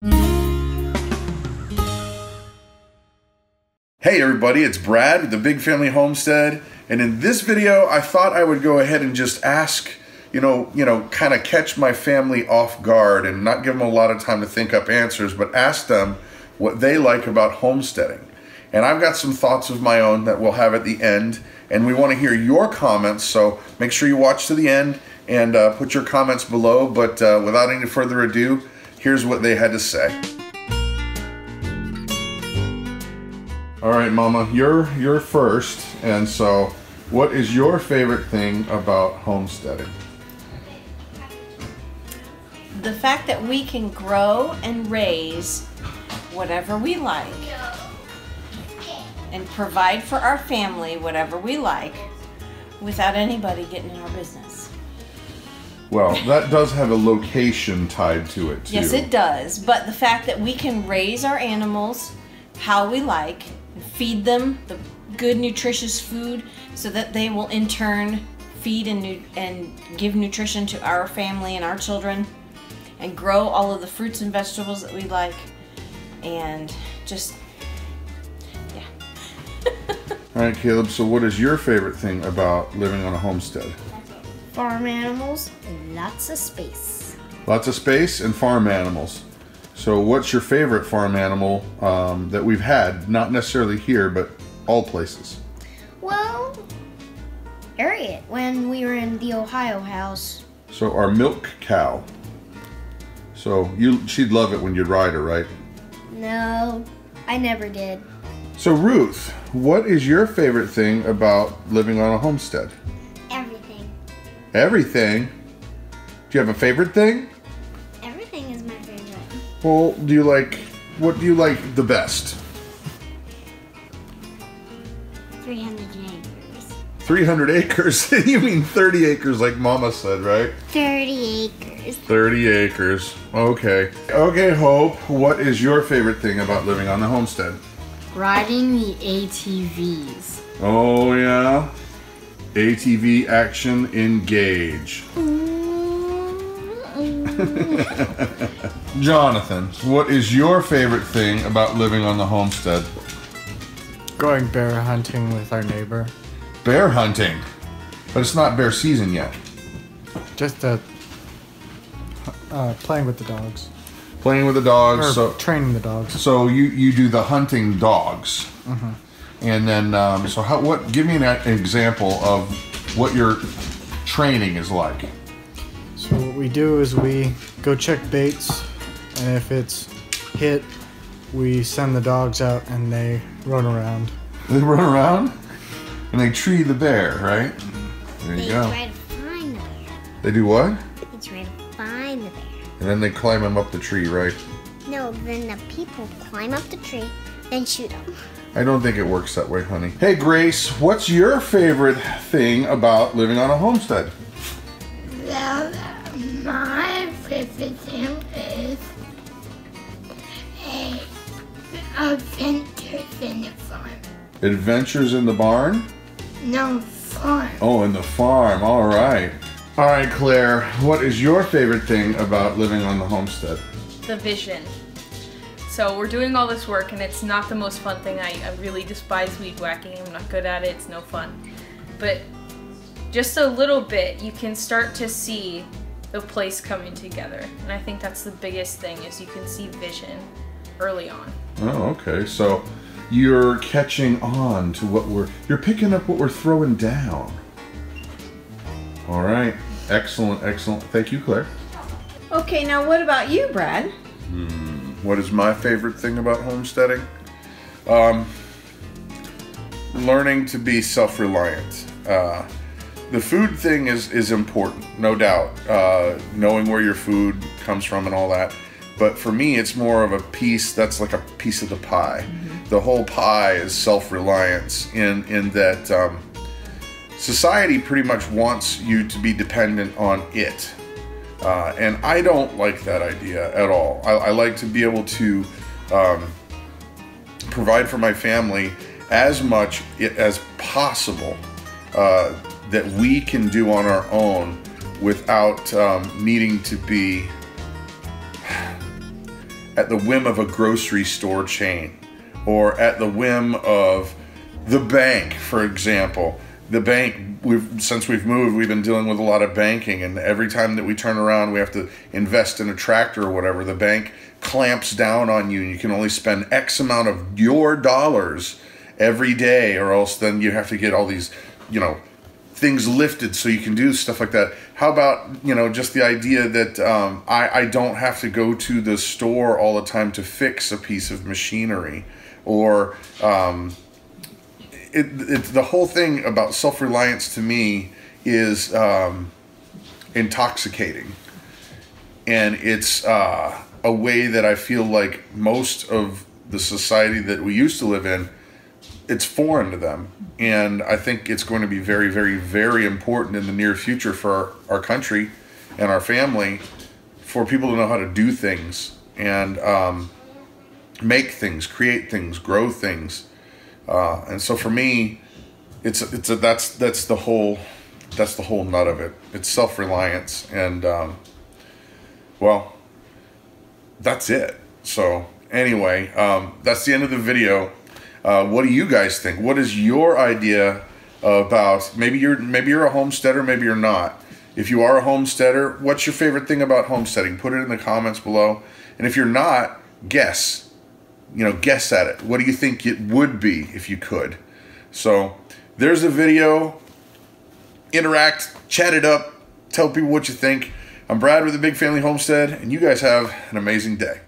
Hey everybody, it's Brad with the Big Family Homestead, and in this video I thought I would go ahead and just ask, kind of catch my family off guard and not give them a lot of time to think up answers, but ask them what they like about homesteading. And I've got some thoughts of my own that we'll have at the end, and we want to hear your comments, so make sure you watch to the end and put your comments below. But without any further ado, here's what they had to say. All right, Mama, you're first, and so what is your favorite thing about homesteading? The fact that we can grow and raise whatever we like and provide for our family whatever we like without anybody getting in our business. Well, that does have a location tied to it too. Yes, it does, but the fact that we can raise our animals how we like, feed them the good nutritious food so that they will in turn feed and give nutrition to our family and our children, and grow all of the fruits and vegetables that we like, and just, yeah. All right, Caleb, so what is your favorite thing about living on a homestead? Farm animals and lots of space. Lots of space and farm animals. So what's your favorite farm animal that we've had? Not necessarily here, but all places. Well, Harriet, when we were in the Ohio house. So our milk cow. So she'd love it when you'd ride her, right? No, I never did. So Ruth, what is your favorite thing about living on a homestead? Everything. Everything? Do you have a favorite thing? Everything is my favorite. Well, what do you like the best? 300 acres. 300 acres? You mean 30 acres like Mama said, right? 30 acres. 30 acres. Okay. Okay, Hope, what is your favorite thing about living on the homestead? Riding the ATVs. Oh, yeah? ATV action, engage. Jonathan, what is your favorite thing about living on the homestead? Going bear hunting with our neighbor. Bear hunting? But it's not bear season yet. Just playing with the dogs. Playing with the dogs. Or training the dogs. So you do the hunting dogs. Mm-hmm. And then, give me an example of what your training is like. So what we do is we go check baits, and if it's hit, we send the dogs out and they run around. They run around? And they tree the bear, right? There you go. They try to find the bear. They do what? They try to find the bear. And then they climb him up the tree, right? No, then the people climb up the tree and shoot them. I don't think it works that way, honey. Hey, Grace, what's your favorite thing about living on a homestead? Well, my favorite thing is adventures in the farm. Adventures in the barn? No, farm. Oh, in the farm. All right. All right, Claire, what is your favorite thing about living on the homestead? The vision. So we're doing all this work and it's not the most fun thing. I really despise weed whacking. I'm not good at it. It's no fun. But just a little bit, you can start to see the place coming together. And I think that's the biggest thing, is you can see vision early on. Oh, okay. So you're catching on to you're picking up what we're throwing down. All right. Excellent, excellent. Thank you, Claire. Okay, now what about you, Brad? What is my favorite thing about homesteading? Learning to be self-reliant. The food thing is important, no doubt. Knowing where your food comes from and all that. But for me, it's more of a piece that's like a piece of the pie. Mm-hmm. The whole pie is self-reliance in that society pretty much wants you to be dependent on it. And I don't like that idea at all. I like to be able to provide for my family as much as possible that we can do on our own without needing to be at the whim of a grocery store chain, or at the whim of the bank, for example. The bank, since we've moved, we've been dealing with a lot of banking, and every time that we turn around, we have to invest in a tractor or whatever, the bank clamps down on you, and you can only spend X amount of your dollars every day, or else then you have to get all these, things lifted so you can do stuff like that. How about, just the idea that I don't have to go to the store all the time to fix a piece of machinery, or the whole thing about self-reliance to me is intoxicating, and it's a way that I feel like most of the society that we used to live in, it's foreign to them. And I think it's going to be very, very, very important in the near future for our country and our family, for people to know how to do things and make things, create things, grow things. And so for me, that's the whole nut of it. It's self-reliance, and well, that's it. So anyway, that's the end of the video. What do you guys think? What is your idea about, maybe you're a homesteader, maybe you're not. If you are a homesteader, what's your favorite thing about homesteading? Put it in the comments below. And if you're not, guess at it. What do you think it would be if you could? So there's the video. Interact, chat it up, tell people what you think. I'm Brad with the Big Family Homestead, and you guys have an amazing day.